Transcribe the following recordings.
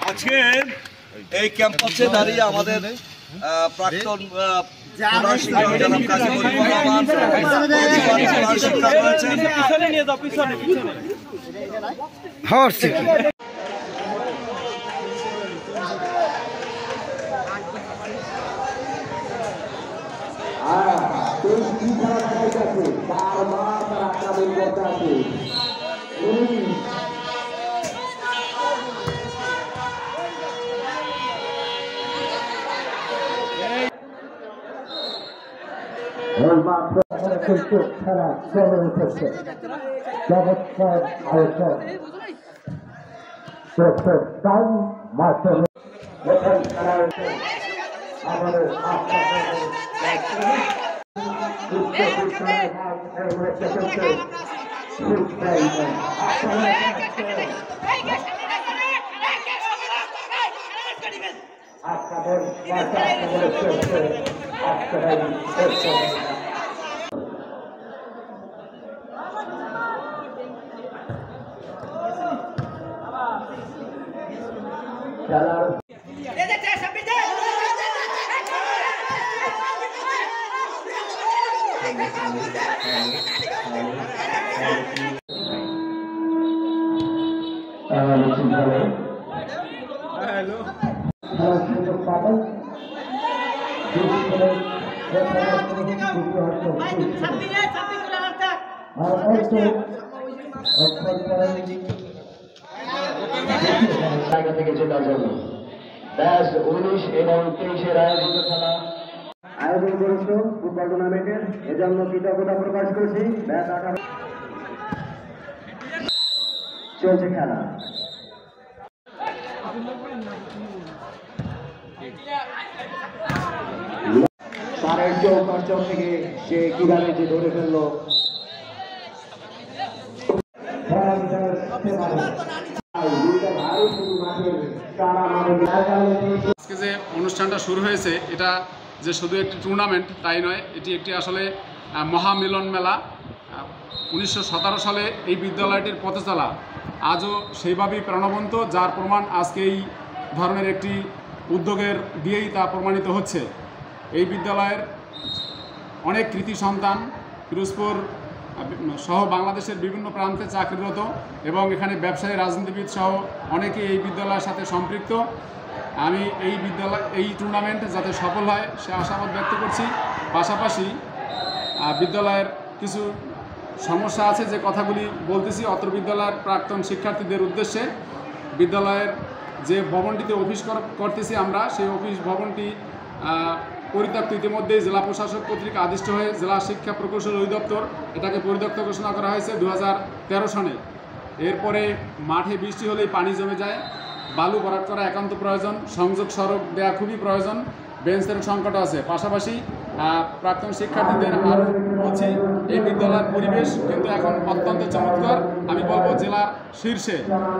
আজকে এই ক্যাম্পাসে দাঁড়িয়ে আমাদের প্রাক্তন খেলা চলে উঠেছে চমৎকার আয়োজন আমাদের খেলার সুযোগ পাবেন জায়গা থেকে জেতার জন্য ব্যাস 19 এবং 23-এর আয়োজিত খেলা আয়োজন করেছিল ফুটবল টুর্নামেন্টের এজন্য কৃতজ্ঞতা প্রকাশ করছি। ব্যাস চলছে খেলা তারের চৌকার থেকে সে কিভাবে যে ধরে ফেললো আজকে যে অনুষ্ঠানটা শুরু হয়েছে এটা যে শুধু একটি টুর্নামেন্ট তাই নয়, এটি একটি আসলে মহামিলন মেলা। 1917 সালে এই বিদ্যালয়টির পথে চলা আজও সেইভাবেই প্রাণবন্ত, যার প্রমাণ আজকে এই ধরনের একটি উদ্যোগের দিয়েই তা প্রমাণিত হচ্ছে। এই বিদ্যালয়ের অনেক কৃতি সন্তান পিরোজপুর সহ বাংলাদেশের বিভিন্ন প্রান্তে চাকরিরত এবং এখানে ব্যবসায়ী রাজনীতিবিদ সহ অনেকেই এই বিদ্যালয়ের সাথে সম্পৃক্ত। আমি এই টুর্নামেন্ট যাতে সফল হয় সে আশাবাদ ব্যক্ত করছি। পাশাপাশি বিদ্যালয়ের কিছু সমস্যা আছে যে কথাগুলি বলতেছি অত্র বিদ্যালয়ের প্রাক্তন শিক্ষার্থীদের উদ্দেশ্যে। বিদ্যালয়ের যে ভবনটিতে অফিস করতেছি আমরা, সেই অফিস ভবনটি পরিত্যক্ত। ইতিমধ্যেই জেলা প্রশাসক কর্তৃক আদিষ্ট হয়ে জেলা শিক্ষা প্রকৌশল অধিদপ্তর এটাকে পরিত্যক্ত ঘোষণা করা হয়েছে 2013 সনে। এরপরে মাঠে বৃষ্টি হলেই পানি জমে যায়, বালু ভরাট করা একান্ত প্রয়োজন, সংযোগ সড়ক দেওয়া খুবই প্রয়োজন, বেঞ্চের সংকট আছে। পাশাপাশি প্রাক্তন শিক্ষার্থীদের আরও বলছি এই বিদ্যালয়ের পরিবেশ কিন্তু এখন অত্যন্ত চমৎকার। আমি বলবো জেলার শীর্ষে।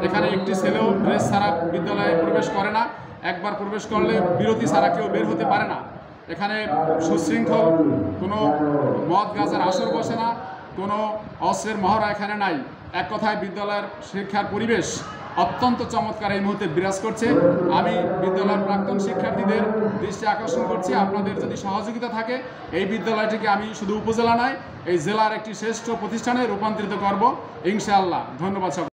এখানে একটি ছেলেও ড্রেস ছাড়া বিদ্যালয়ে প্রবেশ করে না, একবার প্রবেশ করলে বিরতি ছাড়া কেউ বের হতে পারে না। এখানে সুশৃঙ্খল, কোনো মদ গাঁজার আসর বসে না, কোনো অস্ত্রের মহড়া এখানে নাই। এক কথায় বিদ্যালয়ের শিক্ষার পরিবেশ অত্যন্ত চমৎকার এই মুহূর্তে বিরাজ করছে। আমি বিদ্যালয়ের প্রাক্তন শিক্ষার্থীদের দৃষ্টি আকর্ষণ করছি, আপনাদের যদি সহযোগিতা থাকে এই বিদ্যালয়টিকে আমি শুধু উপজেলা নয় এই জেলার একটি শ্রেষ্ঠ প্রতিষ্ঠানে রূপান্তরিত করব ইনশাআল্লাহ। ধন্যবাদ।